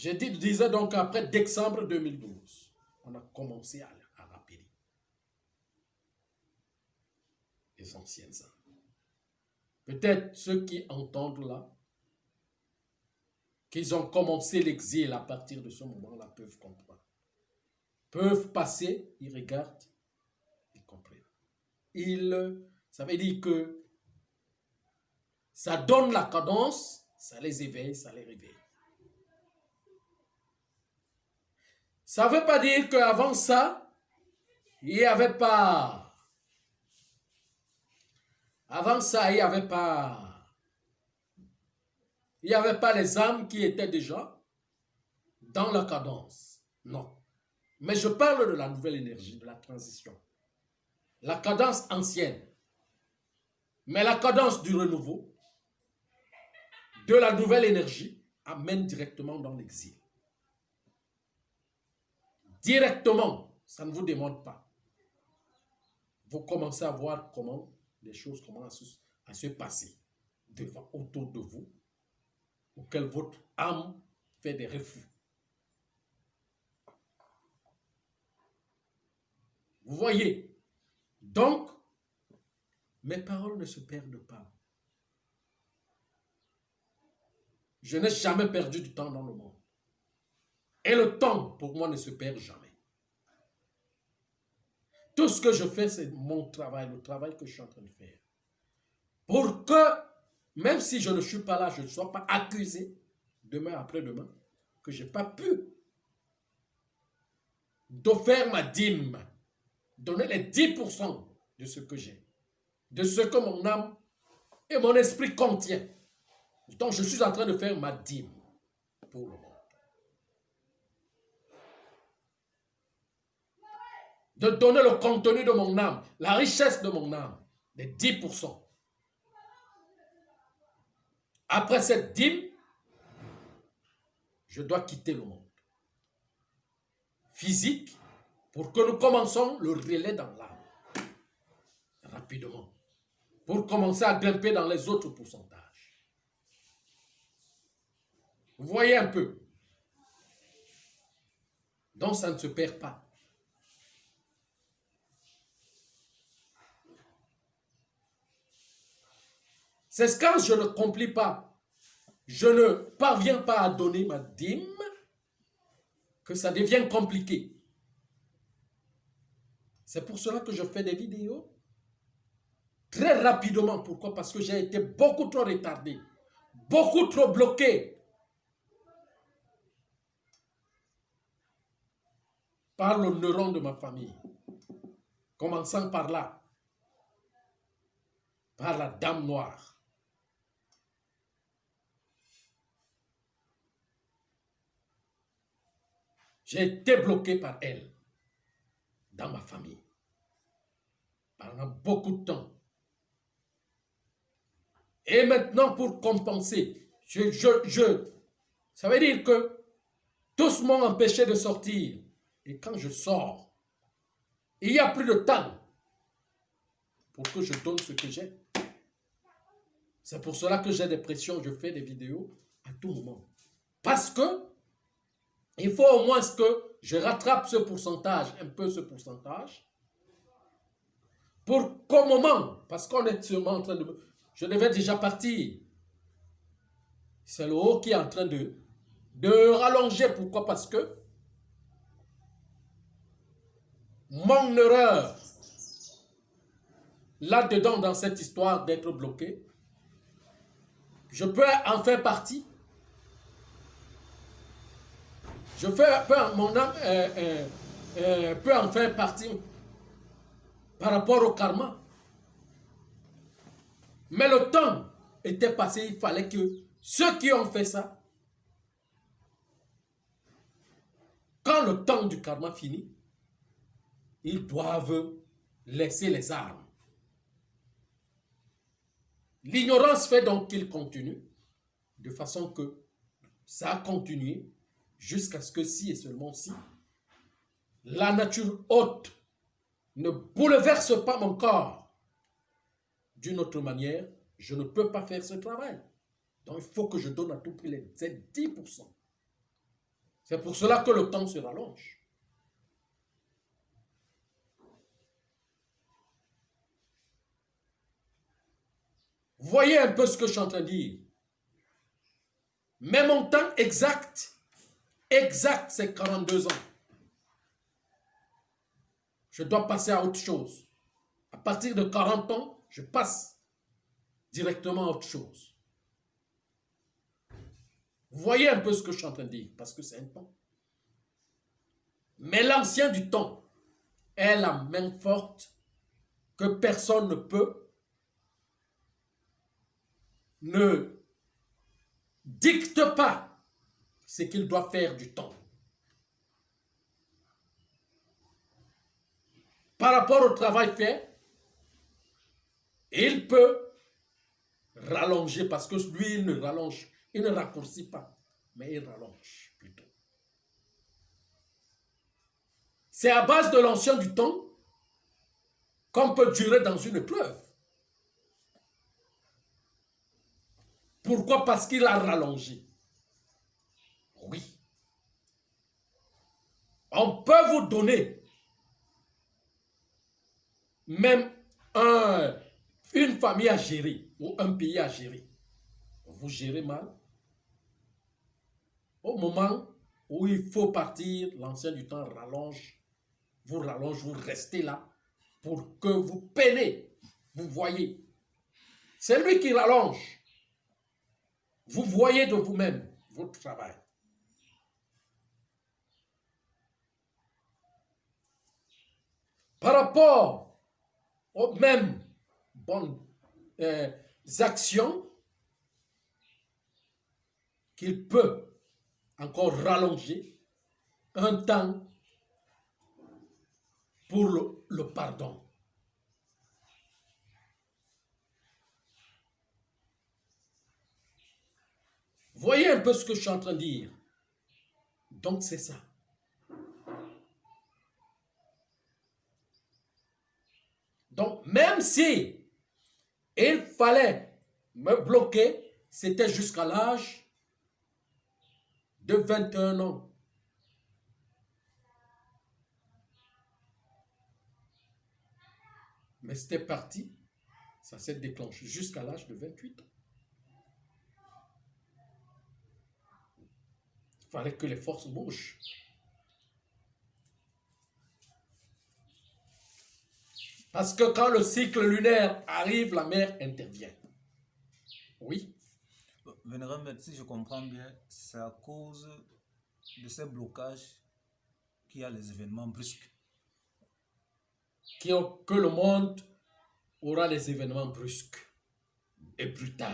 disais donc après décembre 2012, on a commencé à rappeler les anciennes âmes. Peut-être ceux qui entendent là, qu'ils ont commencé l'exil à partir de ce moment-là, peuvent comprendre. Peuvent passer, ils regardent, ils comprennent. Ça veut dire que ça donne la cadence, ça les éveille, ça les réveille. Ça ne veut pas dire qu'avant ça, il n'y avait pas. Avant ça, il n'y avait pas. Il n'y avait pas les âmes qui étaient déjà dans la cadence. Non. Mais je parle de la nouvelle énergie, de la transition. La cadence ancienne. Mais la cadence du renouveau, de la nouvelle énergie, amène directement dans l'exil. Directement, ça ne vous demande pas. Vous commencez à voir comment les choses commencent à se passer autour de vous, auquel votre âme fait des refus. Vous voyez? Donc, mes paroles ne se perdent pas. Je n'ai jamais perdu du temps dans le monde. Et le temps, pour moi, ne se perd jamais. Tout ce que je fais, c'est mon travail, le travail que je suis en train de faire. Pour que, même si je ne suis pas là, je ne sois pas accusé, demain, après-demain, que je n'ai pas pu d'offrir ma dîme, donner les 10% de ce que j'ai, de ce que mon âme et mon esprit contient. Donc, je suis en train de faire ma dîme pour le monde. De donner le contenu de mon âme, la richesse de mon âme, les 10%. Après cette dîme, je dois quitter le monde physique pour que nous commençons le relais dans l'âme rapidement, pour commencer à grimper dans les autres pourcentages. Vous voyez un peu? Donc ça ne se perd pas. C'est ce quand je n'accomplis pas, je ne parviens pas à donner ma dîme, que ça devient compliqué. C'est pour cela que je fais des vidéos très rapidement. Pourquoi? Parce que j'ai été beaucoup trop retardé, beaucoup trop bloqué par le neuron de ma famille. Commençant par là, par la dame noire. J'ai été bloqué par elle, dans ma famille, pendant beaucoup de temps. Et maintenant, pour compenser, ça veut dire que tous m'ont empêché de sortir. Et quand je sors, il n'y a plus de temps pour que je donne ce que j'ai. C'est pour cela que j'ai des pressions, je fais des vidéos à tout moment. Parce que il faut au moins que je rattrape ce pourcentage, un peu ce pourcentage, pour qu'au moment, parce qu'on est sûrement en train de... Je devais déjà partir. C'est le haut qui est en train de rallonger. Pourquoi? Parce que mon erreur, là-dedans, dans cette histoire d'être bloqué, je peux en faire partie. Mon âme peut en faire partie par rapport au karma. Mais le temps était passé, il fallait que ceux qui ont fait ça, quand le temps du karma finit, ils doivent laisser les armes. L'ignorance fait donc qu'ils continuent, de façon que ça a continué jusqu'à ce que si et seulement si la nature haute ne bouleverse pas mon corps d'une autre manière, je ne peux pas faire ce travail. Donc il faut que je donne à tout prix les 10%. C'est pour cela que le temps se rallonge. Voyez un peu ce que je suis en train de dire. Mais mon temps exact, c'est 42 ans. Je dois passer à autre chose. À partir de 40 ans, je passe directement à autre chose. Vous voyez un peu ce que je suis en train de dire, parce que c'est un temps. Mais l'ancien du temps est la main forte que personne ne peut, ne dicte pas ce qu'il doit faire du temps. Par rapport au travail fait, il peut rallonger parce que lui, il ne rallonge, il ne raccourcit pas, mais il rallonge plutôt. C'est à base de l'ancien du temps qu'on peut durer dans une épreuve. Pourquoi? Parce qu'il a rallongé. Oui. On peut vous donner même une famille à gérer ou un pays à gérer. Vous gérez mal. Au moment où il faut partir, l'ancien du temps rallonge, vous restez là pour que vous peinez. Vous voyez. C'est lui qui rallonge. Vous voyez de vous-même votre travail. Par rapport aux mêmes bonnes actions qu'il peut encore rallonger un temps pour le pardon. Voyez un peu ce que je suis en train de dire. Donc c'est ça. Donc même si il fallait me bloquer, c'était jusqu'à l'âge de 21 ans. Mais c'était parti, ça s'est déclenché jusqu'à l'âge de 28 ans. Il fallait que les forces bougent. Parce que quand le cycle lunaire arrive, la mer intervient. Oui. Vénérable, si je comprends bien, c'est à cause de ces blocages qu'il y a les événements brusques. Que le monde aura des événements brusques et brutaux.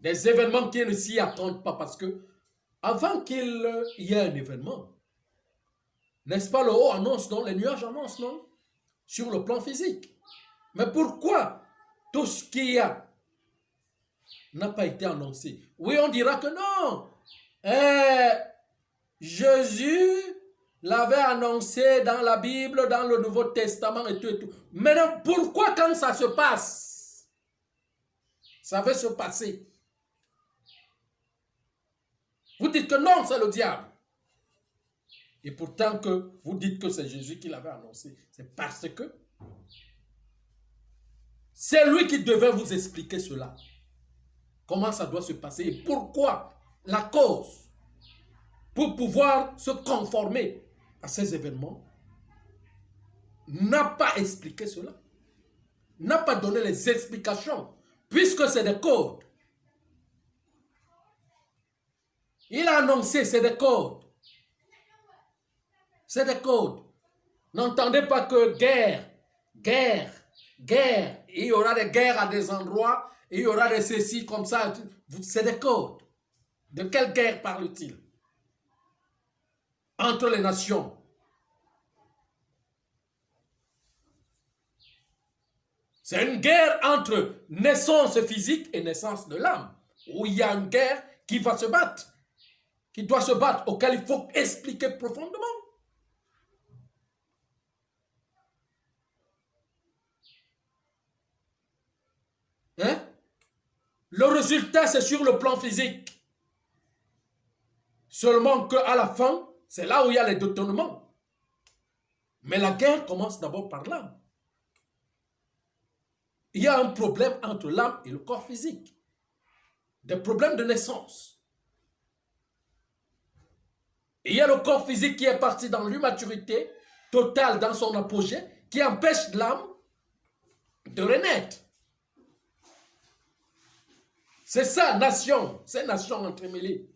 Des événements qui ne s'y attendent pas parce que avant qu'il y ait un événement, n'est-ce pas, le haut annonce, non? Les nuages annoncent, non? Sur le plan physique. Mais pourquoi tout ce qu'il y a n'a pas été annoncé? Oui, on dira que non. Jésus l'avait annoncé dans la Bible, dans le Nouveau Testament et tout et tout. Mais non, pourquoi quand ça se passe, ça va se passer? Vous dites que non, c'est le diable. Et pourtant que vous dites que c'est Jésus qui l'avait annoncé. C'est parce que c'est lui qui devait vous expliquer cela. Comment ça doit se passer et pourquoi, la cause, pour pouvoir se conformer à ces événements, n'a pas expliqué cela. N'a pas donné les explications, puisque c'est des codes. Il a annoncé, c'est des codes. C'est des codes. N'entendez pas que guerre. Il y aura des guerres à des endroits, il y aura des ceci comme ça. C'est des codes. De quelle guerre parle-t-il? Entre les nations. C'est une guerre entre naissance physique et naissance de l'âme. Où il y a une guerre qui va se battre. Qui doit se battre, auquel il faut expliquer profondément. Le résultat, c'est sur le plan physique. Seulement qu'à la fin, c'est là où il y a les détournements. Mais la guerre commence d'abord par l'âme. Il y a un problème entre l'âme et le corps physique. Des problèmes de naissance. Il y a le corps physique qui est parti dans l'immaturité totale, dans son apogée, qui empêche l'âme de renaître. C'est ça, nation. C'est nation entremêlée.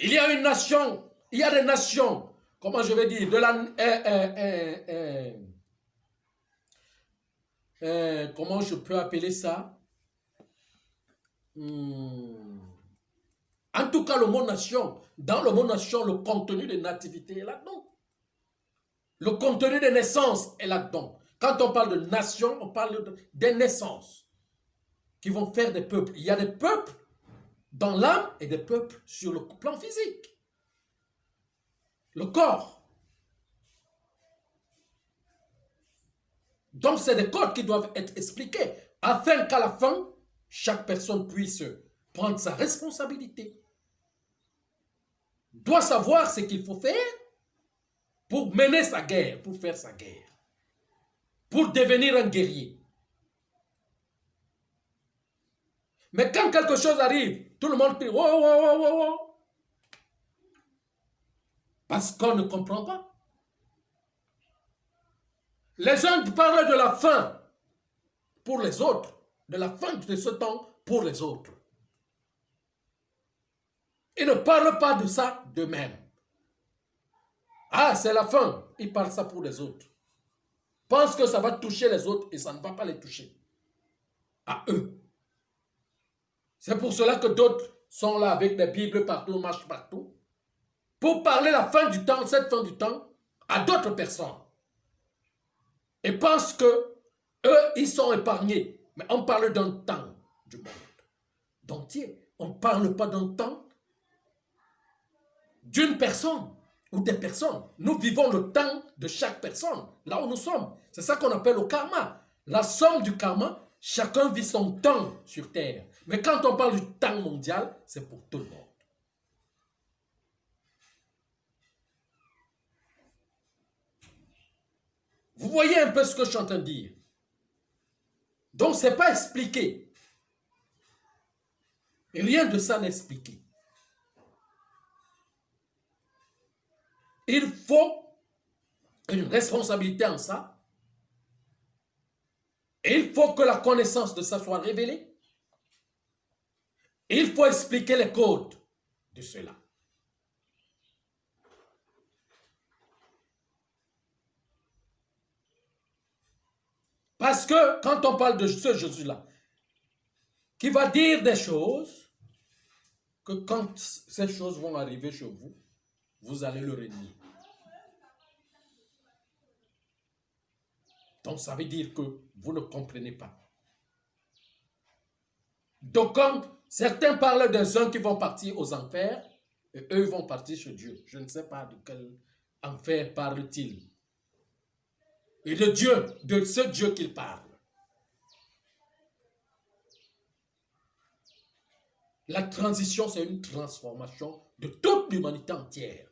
Il y a une nation, il y a des nations, comment je vais dire, de la... comment je peux appeler ça? En tout cas, le mot nation, dans le mot nation, le contenu de nativité est là-dedans. Le contenu des naissances est là-dedans. Quand on parle de nation, on parle des naissances qui vont faire des peuples. Il y a des peuples dans l'âme et des peuples sur le plan physique. Le corps. Donc, c'est des codes qui doivent être expliqués afin qu'à la fin, chaque personne puisse prendre sa responsabilité. Doit savoir ce qu'il faut faire pour mener sa guerre, pour faire sa guerre, pour devenir un guerrier. Mais quand quelque chose arrive, tout le monde dit « oh, oh, oh, oh, oh ». Parce qu'on ne comprend pas. Les gens parlent de la fin pour les autres, de la fin de ce temps pour les autres. Ils ne parlent pas de ça d'eux-mêmes. Ah, c'est la fin. Ils parlent ça pour les autres. Pensent que ça va toucher les autres et ça ne va pas les toucher. À eux. C'est pour cela que d'autres sont là avec des Bibles partout, marchent partout, pour parler la fin du temps, cette fin du temps, à d'autres personnes. Et pensent que eux, ils sont épargnés. Mais on parle d'un temps du monde entier. On ne parle pas d'un temps d'une personne ou des personnes. Nous vivons le temps de chaque personne, là où nous sommes. C'est ça qu'on appelle le karma. La somme du karma, chacun vit son temps sur Terre. Mais quand on parle du temps mondial, c'est pour tout le monde. Vous voyez un peu ce que je suis en train de dire. Donc, ce n'est pas expliqué. Et rien de ça n'est expliqué. Il faut une responsabilité en ça. Et il faut que la connaissance de ça soit révélée. Et il faut expliquer les codes de cela. Parce que quand on parle de ce Jésus-là, qui va dire des choses, que quand ces choses vont arriver chez vous, vous allez le renier. Donc ça veut dire que vous ne comprenez pas. Donc quand certains parlent des uns qui vont partir aux enfers, et eux vont partir chez Dieu. Je ne sais pas de quel enfer parle-t-il. Et de Dieu, de ce Dieu qu'il parle. La transition, c'est une transformation de toute l'humanité entière.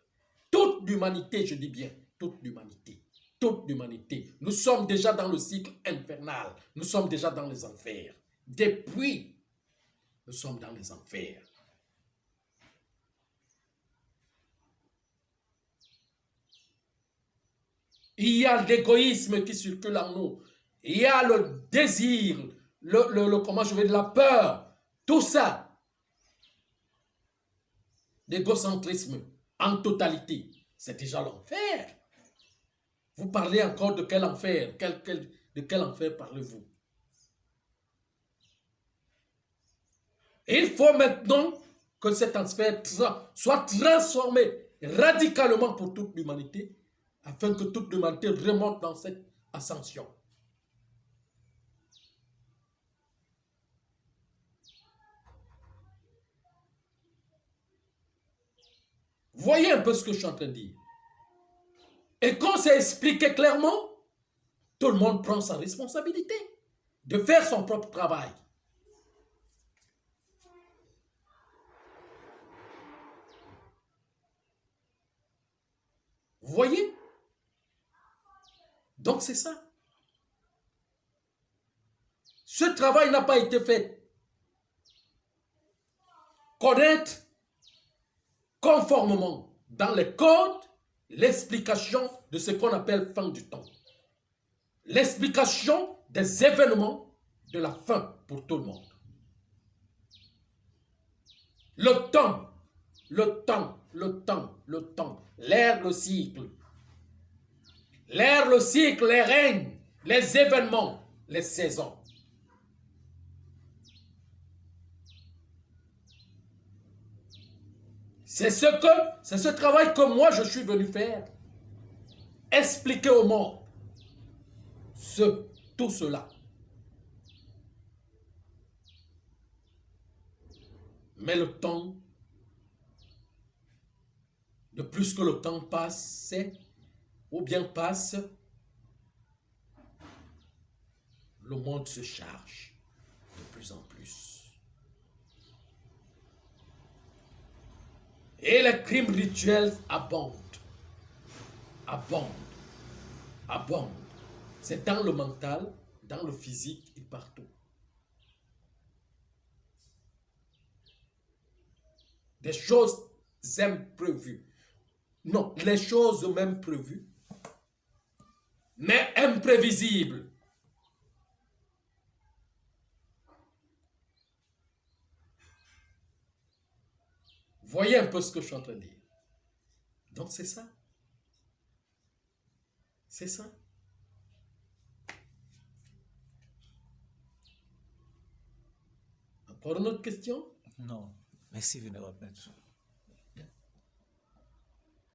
Toute l'humanité, je dis bien, toute l'humanité. Toute l'humanité. Nous sommes déjà dans le cycle infernal. Nous sommes déjà dans les enfers. Depuis, nous sommes dans les enfers. Il y a l'égoïsme qui circule en nous. Il y a le désir, comment je vais dire, la peur. Tout ça. L'égocentrisme en totalité. C'est déjà l'enfer. Vous parlez encore de quel enfer? De quel enfer parlez-vous? Il faut maintenant que cet enfer soit transformé radicalement pour toute l'humanité, afin que toute l'humanité remonte dans cette ascension. Voyez un peu ce que je suis en train de dire. Et quand c'est expliqué clairement, tout le monde prend sa responsabilité de faire son propre travail. voyez? Donc c'est ça. Ce travail n'a pas été fait. Connaître conformément dans les codes l'explication de ce qu'on appelle fin du temps. L'explication des événements de la fin pour tout le monde. Le temps, le temps, le temps, le temps, l'ère, le cycle. L'ère, le cycle, les règnes, les événements, les saisons. C'est ce travail que moi je suis venu faire. Expliquer au monde tout cela. Mais le temps, de plus que le temps passe, ou bien passe, le monde se charge de plus en plus. Et les crimes rituels abondent. Abondent. Abondent. C'est dans le mental, dans le physique et partout. Des choses imprévues. Non, les choses même prévues, mais imprévisibles. Voyez un peu ce que je suis en train de dire. Donc c'est ça. C'est ça. Encore une autre question? Non. Merci, Vénérable Maître.